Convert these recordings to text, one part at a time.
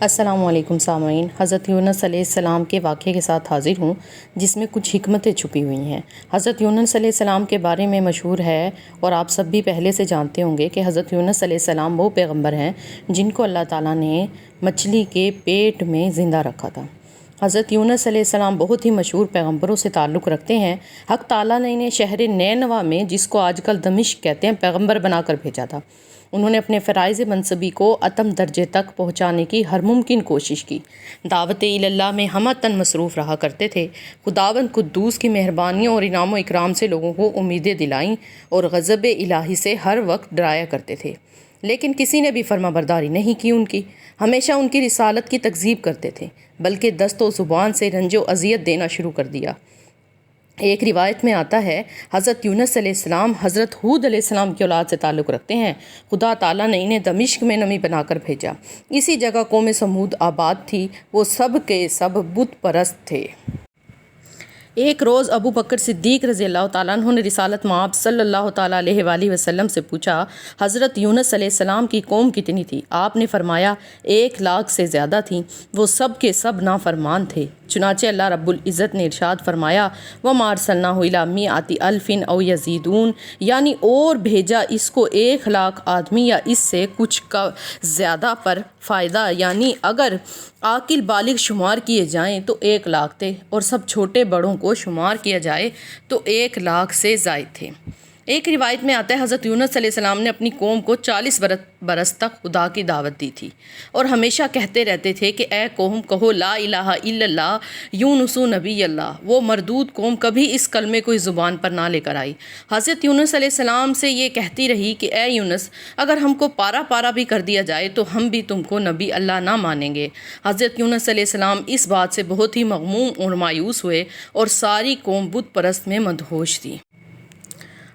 السلام علیکم سامعین، حضرت یونس علیہ السلام کے واقعے کے ساتھ حاضر ہوں جس میں کچھ حکمتیں چھپی ہوئی ہیں۔ حضرت یونس علیہ السلام کے بارے میں مشہور ہے اور آپ سب بھی پہلے سے جانتے ہوں گے کہ حضرت یونس علیہ السلام وہ پیغمبر ہیں جن کو اللہ تعالیٰ نے مچھلی کے پیٹ میں زندہ رکھا تھا۔ حضرت یونس علیہ السلام بہت ہی مشہور پیغمبروں سے تعلق رکھتے ہیں۔ حق تعالیٰ نے انہیں شہر نینوا میں، جس کو آج کل دمشق کہتے ہیں، پیغمبر بنا کر بھیجا تھا۔ انہوں نے اپنے فرائض منصبی کو اتم درجے تک پہنچانے کی ہر ممکن کوشش کی۔ دعوت اللہ میں ہمہ تن مصروف رہا کرتے تھے۔ خداوند قدوس کی مہربانیوں اور انعام و اکرام سے لوگوں کو امیدیں دلائیں اور غضب الہی سے ہر وقت ڈرایا کرتے تھے، لیکن کسی نے بھی فرما برداری نہیں کی۔ ان کی ہمیشہ ان کی رسالت کی تکذیب کرتے تھے، بلکہ دست و زبان سے رنج و اذیت دینا شروع کر دیا۔ ایک روایت میں آتا ہے حضرت یونس علیہ السلام حضرت ہود علیہ السلام کی اولاد سے تعلق رکھتے ہیں۔ خدا تعالیٰ نے انہیں دمشق میں نبی بنا کر بھیجا۔ اسی جگہ قوم سمود آباد تھی۔ وہ سب کے سب بت پرست تھے۔ ایک روز ابو بکر صدیق رضی اللہ تعالیٰ عنہ نے رسالت مآب صلی اللہ تعالیٰ علیہ وآلہ وسلم سے پوچھا، حضرت یونس علیہ السلام کی قوم کتنی تھی؟ آپ نے فرمایا 1,00,000 سے زیادہ تھیں۔ وہ سب کے سب نافرمان تھے۔ چنانچہ اللہ رب العزت نے ارشاد فرمایا، وَمَا أَرْسَلْنَاهُ إِلَىٰ مِائَةِ أَلْفٍ أَوْ يَزِيدُونَ، یعنی اور بھیجا اس کو 1,00,000 آدمی یا اس سے کچھ کا زیادہ پر فائدہ، یعنی اگر عاقل بالغ شمار کیے جائیں تو 1,00,000 تھے، اور سب چھوٹے بڑوں کو شمار کیا جائے تو 1,00,000 سے زائد تھے۔ ایک روایت میں آتا ہے حضرت یونس علیہ السلام نے اپنی قوم کو 40 برس تک خدا کی دعوت دی تھی اور ہمیشہ کہتے رہتے تھے کہ اے قوم کہو لا الہ الا اللہ یونس نبی اللہ۔ وہ مردود قوم کبھی اس کلمے کو اس زبان پر نہ لے کر آئی۔ حضرت یونس علیہ السلام سے یہ کہتی رہی کہ اے یونس، اگر ہم کو پارا پارا بھی کر دیا جائے تو ہم بھی تم کو نبی اللہ نہ مانیں گے۔ حضرت یونس علیہ السلام اس بات سے بہت ہی مغموم اور مایوس ہوئے اور ساری قوم بت پرست میں مدہوش تھی۔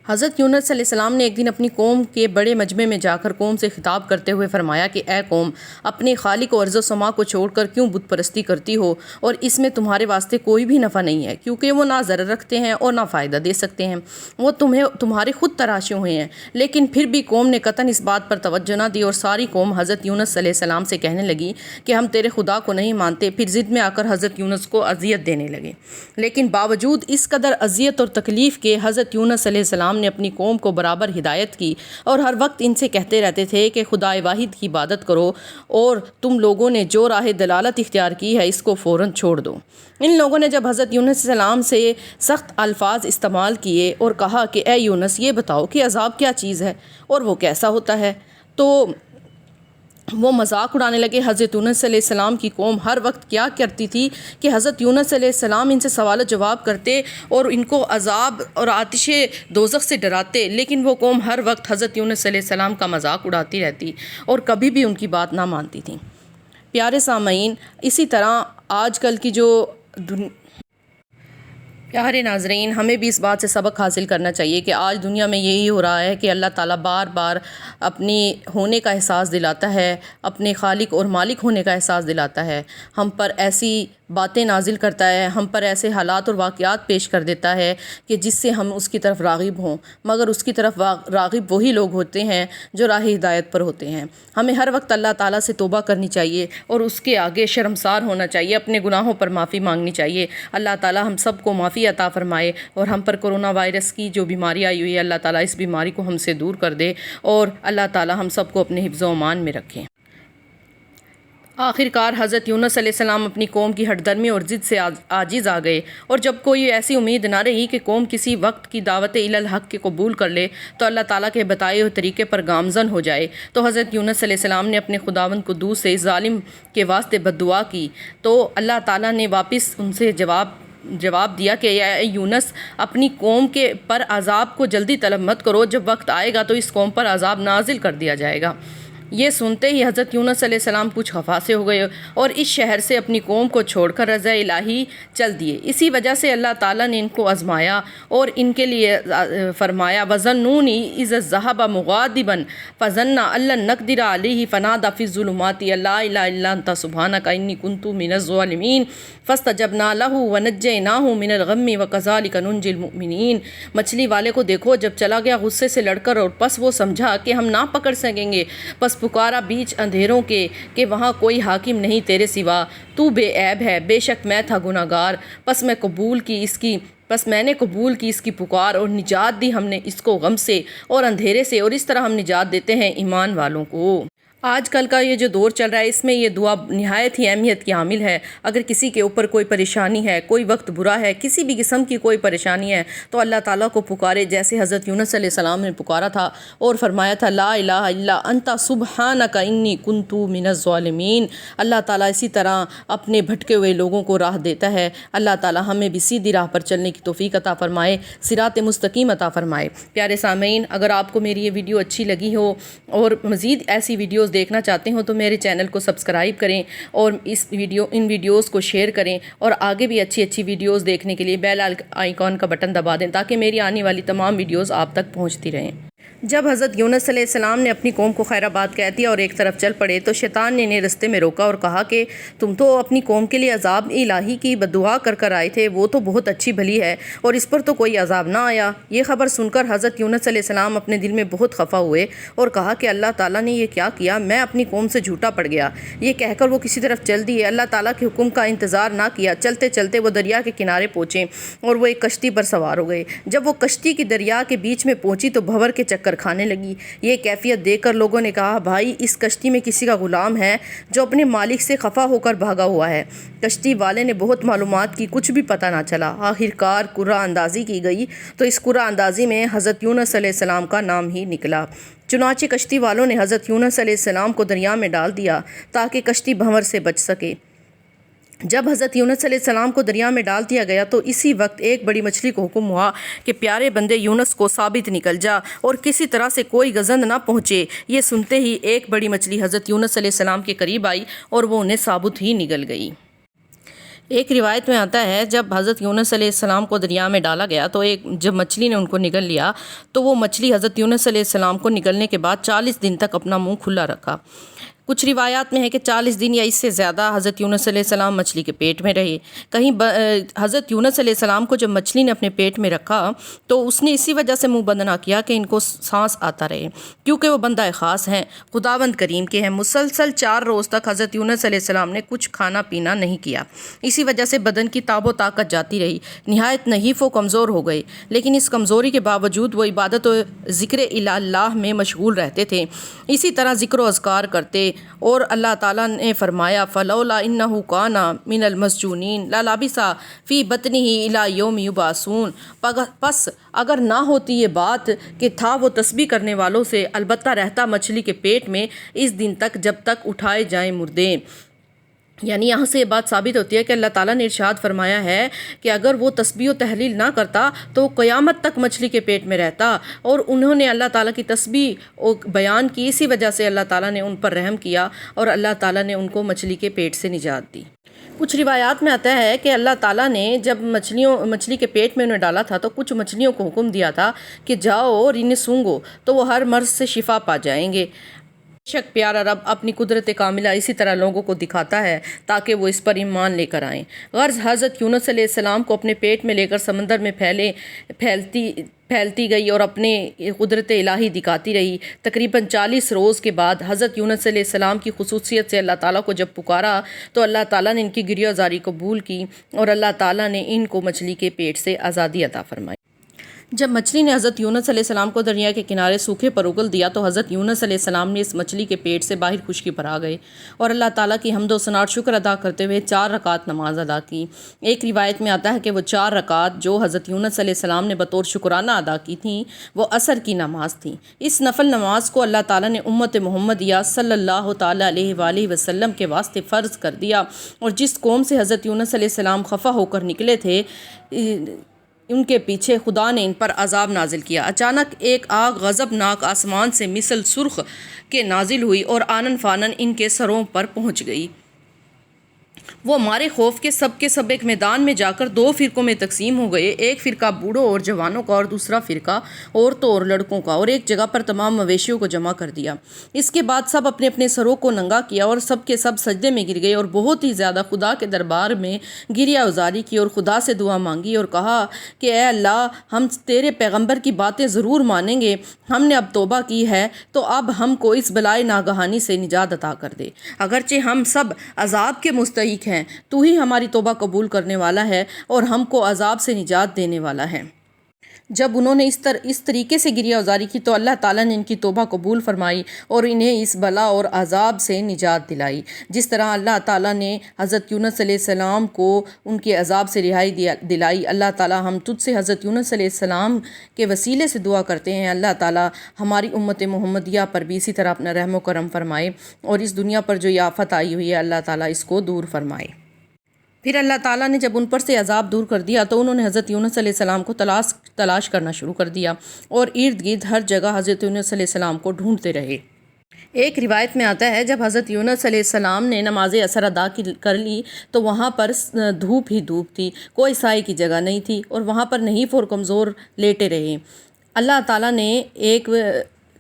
حضرت یونس علیہ السلام نے ایک دن اپنی قوم کے بڑے مجمع میں جا کر قوم سے خطاب کرتے ہوئے فرمایا کہ اے قوم، اپنے خالق و ارض و سما کو چھوڑ کر کیوں بت پرستی کرتی ہو؟ اور اس میں تمہارے واسطے کوئی بھی نفع نہیں ہے، کیونکہ وہ نہ ضرر رکھتے ہیں اور نہ فائدہ دے سکتے ہیں۔ وہ تمہارے خود تراشے ہوئے ہیں۔ لیکن پھر بھی قوم نے قطعاً اس بات پر توجہ نہ دی اور ساری قوم حضرت یونس علیہ السلام سے کہنے لگی کہ ہم تیرے خدا کو نہیں مانتے۔ پھر ضد میں آ کر حضرت یونس کو اذیت دینے لگے، لیکن باوجود اس قدر اذیت اور تکلیف کے حضرت یونس علیہ السلام نے اپنی قوم کو برابر ہدایت کی اور ہر وقت ان سے کہتے رہتے تھے کہ خدا واحد کی عبادت کرو، اور تم لوگوں نے جو راہ دلالت اختیار کی ہے اس کو فوراً چھوڑ دو۔ ان لوگوں نے جب حضرت یونس علیہ السلام سے سخت الفاظ استعمال کیے اور کہا کہ اے یونس، یہ بتاؤ کہ عذاب کیا چیز ہے اور وہ کیسا ہوتا ہے، تو وہ مذاق اڑانے لگے۔ حضرت یونس علیہ السلام کی قوم ہر وقت کیا کرتی تھی کہ حضرت یونس علیہ السلام ان سے سوال و جواب کرتے اور ان کو عذاب اور آتش دوزخ سے ڈراتے، لیکن وہ قوم ہر وقت حضرت یونس علیہ السلام کا مذاق اڑاتی رہتی اور کبھی بھی ان کی بات نہ مانتی تھی۔ پیارے سامعین، اسی طرح آج کل کی پیارے ناظرین، ہمیں بھی اس بات سے سبق حاصل کرنا چاہیے کہ آج دنیا میں یہی ہو رہا ہے کہ اللہ تعالیٰ بار بار اپنی ہونے کا احساس دلاتا ہے، اپنے خالق اور مالک ہونے کا احساس دلاتا ہے، ہم پر ایسی باتیں نازل کرتا ہے، ہم پر ایسے حالات اور واقعات پیش کر دیتا ہے کہ جس سے ہم اس کی طرف راغب ہوں، مگر اس کی طرف راغب وہی لوگ ہوتے ہیں جو راہ ہدایت پر ہوتے ہیں۔ ہمیں ہر وقت اللہ تعالیٰ سے توبہ کرنی چاہیے اور اس کے آگے شرمسار ہونا چاہیے، اپنے گناہوں پر معافی مانگنی چاہیے۔ اللہ تعالیٰ ہم سب کو معافی عطا فرمائے اور ہم پر کرونا وائرس کی جو بیماری آئی ہوئی ہے، اللہ تعالیٰ اس بیماری کو ہم سے دور کر دے اور اللہ تعالیٰ ہم سب کو اپنے حفظ و امان میں رکھیں۔ آخر کار حضرت یونس علیہ السلام اپنی قوم کی ہٹ درمی اور ضد سے عاجز آ گئے، اور جب کوئی ایسی امید نہ رہی کہ قوم کسی وقت کی دعوت الی الحق کے قبول کر لے تو اللہ تعالیٰ کے بتائے ہوئے طریقے پر گامزن ہو جائے، تو حضرت یونس علیہ السلام نے اپنے خداوند قدوس سے ظالم کے واسطے بد دعا کی، تو اللہ تعالیٰ نے واپس ان سے جواب دیا کہ اے یونس، اپنی قوم کے پر عذاب کو جلدی طلب مت کرو، جب وقت آئے گا تو اس قوم پر عذاب نازل کر دیا جائے گا۔ یہ سنتے ہی حضرت یونس علیہ السلام کچھ خفا سے ہو گئے اور اس شہر سے اپنی قوم کو چھوڑ کر رضا الہی چل دیے۔ اسی وجہ سے اللہ تعالیٰ نے ان کو آزمایا اور ان کے لیے فرمایا وَظَنُّونِي إِذْ ذَهَبَ مُغَاضِبًا فَظَنَّ أَن لَّن نَّقْدِرَ عَلَيْهِ فَنَادَىٰ فِي الظُّلُمَاتِ أَن لَّا إِلَٰهَ إِلَّا أَنتَ سُبْحَانَكَ إِنِّي كُنتُ مِنَ الظَّالِمِينَ فَاسْتَجَبْنَا لَهُ وَنَجَّيْنَاهُ مِنَ الْغَمِّ وَكَذَٰلِكَ نُنجِي الْمُؤْمِنِينَ۔ مچھلی والے کو دیکھو، جب چلا گیا غصے سے لڑ کر اور پس وہ سمجھا کہ ہم نہ پکڑ سکیں گے، پس پکارا بیچ اندھیروں کے کہ وہاں کوئی حاکم نہیں تیرے سوا، تو بے عیب ہے، بے شک میں تھا گناہ گار، پس میں نے قبول کی اس کی پکار، اور نجات دی ہم نے اس کو غم سے اور اندھیرے سے، اور اس طرح ہم نجات دیتے ہیں ایمان والوں کو۔ آج کل کا یہ جو دور چل رہا ہے، اس میں یہ دعا نہایت ہی اہمیت کی حامل ہے۔ اگر کسی کے اوپر کوئی پریشانی ہے، کوئی وقت برا ہے، کسی بھی قسم کی کوئی پریشانی ہے، تو اللہ تعالیٰ کو پکارے، جیسے حضرت یونس علیہ السلام نے پکارا تھا اور فرمایا تھا لا الہ الا انت سبحانک انی کنت من الظالمین۔ اللہ تعالیٰ اسی طرح اپنے بھٹکے ہوئے لوگوں کو راہ دیتا ہے۔ اللہ تعالیٰ ہمیں بھی سیدھی راہ پر چلنے کی توفیق عطا فرمائے، صراط مستقیم عطا فرمائے۔ پیارے سامعین، اگر آپ کو میری یہ ویڈیو اچھی لگی ہو اور مزید ایسی ویڈیوز دیکھنا چاہتے ہوں تو میرے چینل کو سبسکرائب کریں اور ان ویڈیوز کو شیئر کریں، اور آگے بھی اچھی ویڈیوز دیکھنے کے لیے بیل آئیکن کا بٹن دبا دیں تاکہ میری آنے والی تمام ویڈیوز آپ تک پہنچتی رہیں۔ جب حضرت یونس علیہ السلام نے اپنی قوم کو خیر آباد کہہ دیا اور ایک طرف چل پڑے، تو شیطان نے انہیں رستے میں روکا اور کہا کہ تم تو اپنی قوم کے لیے عذاب الہی کی بددعا کر آئے تھے، وہ تو بہت اچھی بھلی ہے اور اس پر تو کوئی عذاب نہ آیا۔ یہ خبر سن کر حضرت یونس علیہ السلام اپنے دل میں بہت خفا ہوئے اور کہا کہ اللہ تعالیٰ نے یہ کیا کیا، میں اپنی قوم سے جھوٹا پڑ گیا۔ یہ کہہ کر وہ کسی طرف چل دیے، اللہ تعالیٰ کے حکم کا انتظار نہ کیا۔ چلتے چلتے وہ دریا کے کنارے پہنچے اور وہ ایک کشتی پر سوار ہو گئے۔ جب وہ کشتی کی دریا کے بیچ میں پہنچی تو بھنور کے چکر کھانے لگی۔ یہ کیفیت دیکھ کر لوگوں نے کہا بھائی اس کشتی میں کسی کا غلام ہے جو اپنے مالک سے خفا ہو کر بھاگا ہوا ہے۔ کشتی والے نے بہت معلومات کی، کچھ بھی پتہ نہ چلا۔ آخرکار قرعہ اندازی کی گئی تو اس قرعہ اندازی میں حضرت یونس علیہ السلام کا نام ہی نکلا۔ چنانچہ کشتی والوں نے حضرت یونس علیہ السلام کو دریا میں ڈال دیا تاکہ کشتی بھنور سے بچ سکے۔ جب حضرت یونس علیہ السلام کو دریا میں ڈال دیا گیا تو اسی وقت ایک بڑی مچھلی کو حکم ہوا کہ پیارے بندے یونس کو ثابت نکل جا اور کسی طرح سے کوئی گزند نہ پہنچے۔ یہ سنتے ہی ایک بڑی مچھلی حضرت یونس علیہ السلام کے قریب آئی اور وہ انہیں ثابت ہی نگل گئی۔ ایک روایت میں آتا ہے جب حضرت یونس علیہ السلام کو دریا میں ڈالا گیا تو جب مچھلی نے ان کو نگل لیا تو وہ مچھلی حضرت یونس علیہ السلام کو نگلنے کے بعد 40 دن تک اپنا منہ کھلا رکھا۔ کچھ روایات میں ہے کہ 40 دن یا اس سے زیادہ حضرت یونس علیہ السلام مچھلی کے پیٹ میں رہے۔ کہیں حضرت یونس علیہ السلام کو جب مچھلی نے اپنے پیٹ میں رکھا تو اس نے اسی وجہ سے منہ بند نہ کیا کہ ان کو سانس آتا رہے، کیونکہ وہ بندہ خاص ہیں، خداوند کریم کے ہیں۔ مسلسل 4 روز تک حضرت یونس علیہ السلام نے کچھ کھانا پینا نہیں کیا، اسی وجہ سے بدن کی تاب و طاقت جاتی رہی، نہایت نحیف و کمزور ہو گئے، لیکن اس کمزوری کے باوجود وہ عبادت و ذکر اللہ میں مشغول رہتے تھے، اسی طرح ذکر و اذکار کرتے، اور اللہ تعالیٰ نے فرمایا فلولا انہ کان من المسجونین للبث فی بطنہ الی یوم یبعثون، پس اگر نہ ہوتی یہ بات کہ تھا وہ تسبیح کرنے والوں سے، البتہ رہتا مچھلی کے پیٹ میں اس دن تک جب تک اٹھائے جائیں مردے۔ یعنی یہاں سے یہ بات ثابت ہوتی ہے کہ اللہ تعالیٰ نے ارشاد فرمایا ہے کہ اگر وہ تسبیح و تحلیل نہ کرتا تو قیامت تک مچھلی کے پیٹ میں رہتا، اور انہوں نے اللہ تعالیٰ کی تسبیح بیان کی، اسی وجہ سے اللہ تعالیٰ نے ان پر رحم کیا اور اللہ تعالیٰ نے ان کو مچھلی کے پیٹ سے نجات دی۔ کچھ روایات میں آتا ہے کہ اللہ تعالیٰ نے جب مچھلی کے پیٹ میں انہیں ڈالا تھا تو کچھ مچھلیوں کو حکم دیا تھا کہ جاؤ اور انہیں سونگو تو وہ ہر مرض سے شفا پا جائیں گے۔ بے شک پیارا رب اپنی قدرت کاملہ اسی طرح لوگوں کو دکھاتا ہے تاکہ وہ اس پر ایمان لے کر آئیں۔ غرض حضرت یونس علیہ السلام کو اپنے پیٹ میں لے کر سمندر میں پھیلتی گئی اور اپنے قدرت الہی دکھاتی رہی۔ تقریباً 40 روز کے بعد حضرت یونس علیہ السلام کی خصوصیت سے اللہ تعالیٰ کو جب پکارا تو اللہ تعالیٰ نے ان کی گریہ زاری قبول کی اور اللہ تعالیٰ نے ان کو مچھلی کے پیٹ سے آزادی عطا فرمائی۔ جب مچھلی نے حضرت یونس علیہ السلام کو دریا کے کنارے سوکھے پر اگل دیا تو حضرت یونس علیہ السلام نے اس مچھلی کے پیٹ سے باہر خشکی پر آ گئے اور اللہ تعالیٰ کی حمد و ثنا اور شکر ادا کرتے ہوئے 4 رکعت نماز ادا کی۔ ایک روایت میں آتا ہے کہ وہ 4 رکعت جو حضرت یونس علیہ السلام نے بطور شکرانہ ادا کی تھیں وہ عصر کی نماز تھیں۔ اس نفل نماز کو اللہ تعالیٰ نے امت محمدیہ صلی اللہ تعالیٰ علیہ وآلہ وسلم کے واسطے فرض کر دیا، اور جس قوم سے حضرت یونس علیہ السلام خفا ہو کر نکلے تھے ان کے پیچھے خدا نے ان پر عذاب نازل کیا۔ اچانک ایک آگ غضبناک آسمان سے مثل سرخ کے نازل ہوئی اور آنن فانن ان کے سروں پر پہنچ گئی۔ وہ ہمارے خوف کے سب ایک میدان میں جا کر 2 فرقوں میں تقسیم ہو گئے، ایک فرقہ بوڑھوں اور جوانوں کا اور دوسرا فرقہ عورتوں اور لڑکوں کا، اور ایک جگہ پر تمام مویشیوں کو جمع کر دیا۔ اس کے بعد سب اپنے اپنے سروں کو ننگا کیا اور سب کے سب سجدے میں گر گئے اور بہت ہی زیادہ خدا کے دربار میں گریہ ازاری کی اور خدا سے دعا مانگی اور کہا کہ اے اللہ، ہم تیرے پیغمبر کی باتیں ضرور مانیں گے، ہم نے اب توبہ کی ہے تو اب ہم کو اس بلائے ناگہانی سے نجات عطا کر دے۔ اگرچہ ہم سب عذاب کے مستحق ہیں، تو ہی ہماری توبہ قبول کرنے والا ہے اور ہم کو عذاب سے نجات دینے والا ہے۔ جب انہوں نے اس طریقے سے گریہ ازاری کی تو اللہ تعالیٰ نے ان کی توبہ قبول فرمائی اور انہیں اس بلا اور عذاب سے نجات دلائی، جس طرح اللہ تعالیٰ نے حضرت یونس علیہ السلام کو ان کے عذاب سے رہائی دلائی۔ اللہ تعالیٰ ہم تجھ سے حضرت یونس علیہ السلام کے وسیلے سے دعا کرتے ہیں، اللہ تعالیٰ ہماری امت محمدیہ پر بھی اسی طرح اپنا رحم و کرم فرمائے اور اس دنیا پر جو یہ آفت آئی ہوئی ہے اللہ تعالیٰ اس کو دور فرمائے۔ پھر اللہ تعالیٰ نے جب ان پر سے عذاب دور کر دیا تو انہوں نے حضرت یونس علیہ السلام کو تلاش کرنا شروع کر دیا اور ارد گرد ہر جگہ حضرت یونس علیہ السلام کو ڈھونڈتے رہے۔ ایک روایت میں آتا ہے جب حضرت یونس علیہ السلام نے نماز عصر ادا کر لی تو وہاں پر دھوپ ہی دھوپ تھی، کوئی سائے کی جگہ نہیں تھی اور وہاں پر نحیف اور کمزور لیٹے رہے۔ اللہ تعالیٰ نے ایک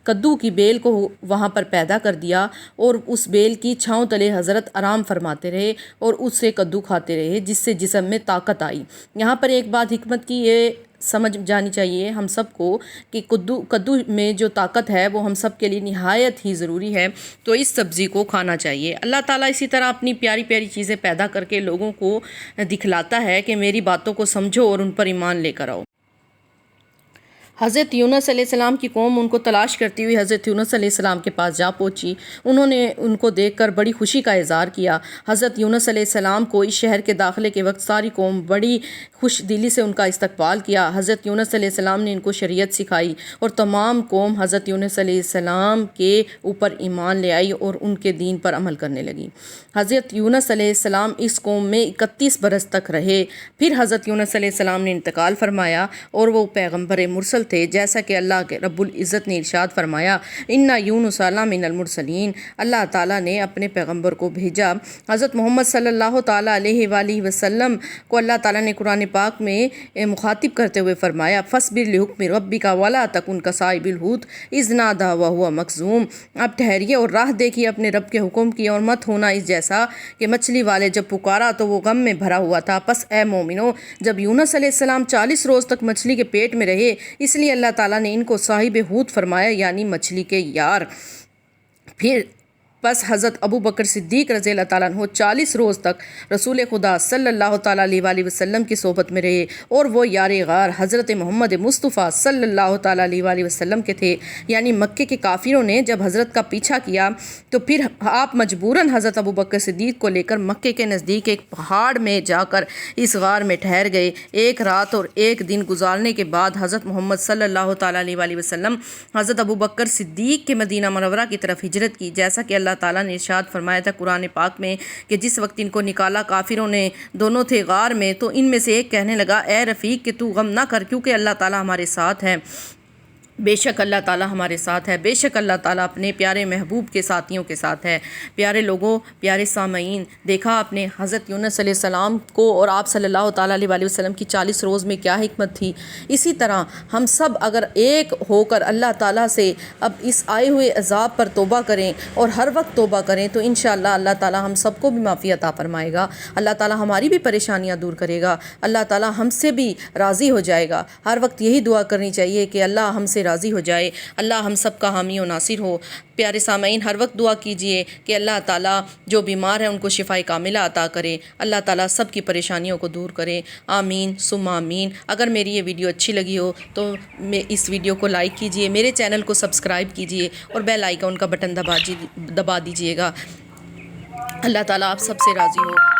کدو کی بیل کو وہاں پر پیدا کر دیا اور اس بیل کی چھاؤں تلے حضرت آرام فرماتے رہے اور اس سے کدو کھاتے رہے، جس سے جسم میں طاقت آئی۔ یہاں پر ایک بات حکمت کی یہ سمجھ جانی چاہیے ہم سب کو کہ کدو میں جو طاقت ہے وہ ہم سب کے لیے نہایت ہی ضروری ہے، تو اس سبزی کو کھانا چاہیے۔ اللہ تعالیٰ اسی طرح اپنی پیاری پیاری چیزیں پیدا کر کے لوگوں کو دکھلاتا ہے کہ میری باتوں کو سمجھو اور ان پر ایمان لے کر آؤ۔ حضرت یونس علیہ السلام کی قوم ان کو تلاش کرتی ہوئی حضرت یونس علیہ السلام کے پاس جا پہنچی۔ انہوں نے ان کو دیکھ کر بڑی خوشی کا اظہار کیا۔ حضرت یونس علیہ السلام کو اس شہر کے داخلے کے وقت ساری قوم بڑی خوش دلی سے ان کا استقبال کیا۔ حضرت یونس علیہ السلام نے ان کو شریعت سکھائی اور تمام قوم حضرت یونس علیہ السلام کے اوپر ایمان لے آئی اور ان کے دین پر عمل کرنے لگی۔ حضرت یونس علیہ السلام اس قوم میں 31 برس تک رہے، پھر حضرت یونس علیہ السلام نے انتقال فرمایا اور وہ پیغمبر مرسل تھے، جیسا کہ اللہ کے رب العزت نے ارشاد فرمایا اِنَّ یونس من المرسلین۔ اللہ تعالیٰ نے اپنے پیغمبر کو بھیجا۔ حضرت محمد صلی اللہ تعالیٰ علیہ وآلہ وسلم کو اللہ تعالیٰ نے قرآن پاک میں مخاطب کرتے ہوئے فرمایا فاصبر لحکم ربک ولا تکن کصاحب الحوت اذ نادی وہو مکظوم۔ اب ٹھہریے اور راہ دیکھیے اپنے رب کے حکم کی اور مت ہونا اس جیسا کہ مچھلی والے جب پکارا تو وہ غم میں بھرا ہوا تھا۔ پس اے مومنو، جب یونس علیہ السلام 40 روز تک مچھلی کے پیٹ میں رہے، اس لیے اللہ تعالیٰ نے ان کو صاحب حوت فرمایا، یعنی مچھلی کے یار۔ پھر بس حضرت ابو بکر صدیق رضی اللہ تعالیٰ عنہ 40 روز تک رسول خدا صلی اللہ تعالیٰ علیہ وآلہ وسلم کی صحبت میں رہے اور وہ یار غار حضرت محمد مصطفیٰ صلی اللہ تعالیٰ علیہ وآلہ وسلم کے تھے۔ یعنی مکے کے کافروں نے جب حضرت کا پیچھا کیا تو پھر آپ مجبوراً حضرت ابو بکر صدیق کو لے کر مکے کے نزدیک ایک پہاڑ میں جا کر اس غار میں ٹھہر گئے۔ ایک رات اور ایک دن گزارنے کے بعد حضرت محمد صلی اللہ تعالیٰ علیہ وآلہ وسلم حضرت ابو بکر صدیق کے مدینہ منورہ کی طرف ہجرت کی، جیسا کہ اللہ تعالیٰ نے ارشاد فرمایا تھا قرآن پاک میں کہ جس وقت ان کو نکالا کافروں نے، دونوں تھے غار میں، تو ان میں سے ایک کہنے لگا اے رفیق کہ تو غم نہ کر کیونکہ اللہ تعالیٰ ہمارے ساتھ ہے۔ بے شک اللہ تعالیٰ ہمارے ساتھ ہے، بے شک اللہ تعالیٰ اپنے پیارے محبوب کے ساتھیوں کے ساتھ ہے۔ پیارے لوگوں، پیارے سامعین، دیکھا آپ نے حضرت یونس علیہ السلام کو اور آپ صلی اللہ تعالیٰ علیہ وآلہ وسلم کی 40 روز میں کیا حکمت تھی۔ اسی طرح ہم سب اگر ایک ہو کر اللہ تعالیٰ سے اب اس آئے ہوئے عذاب پر توبہ کریں اور ہر وقت توبہ کریں تو انشاءاللہ اللہ تعالیٰ ہم سب کو بھی معافی عطا فرمائے گا، اللہ تعالیٰ ہماری بھی پریشانیاں دور کرے گا، اللہ تعالیٰ ہم سے بھی راضی ہو جائے گا۔ ہر وقت یہی دعا کرنی چاہیے کہ اللہ ہم سے راضی ہو جائے، اللہ ہم سب کا حامی و ناصر ہو۔ پیارے سامعین، ہر وقت دعا کیجئے کہ اللہ تعالیٰ جو بیمار ہے ان کو شفائے کاملہ عطا کرے، اللہ تعالیٰ سب کی پریشانیوں کو دور کرے، آمین ثم آمین۔ اگر میری یہ ویڈیو اچھی لگی ہو تو اس ویڈیو کو لائک کیجئے، میرے چینل کو سبسکرائب کیجئے اور بیل آئیکن کا بٹن دبا دیجئے گا۔ اللہ تعالیٰ آپ سب سے راضی ہو۔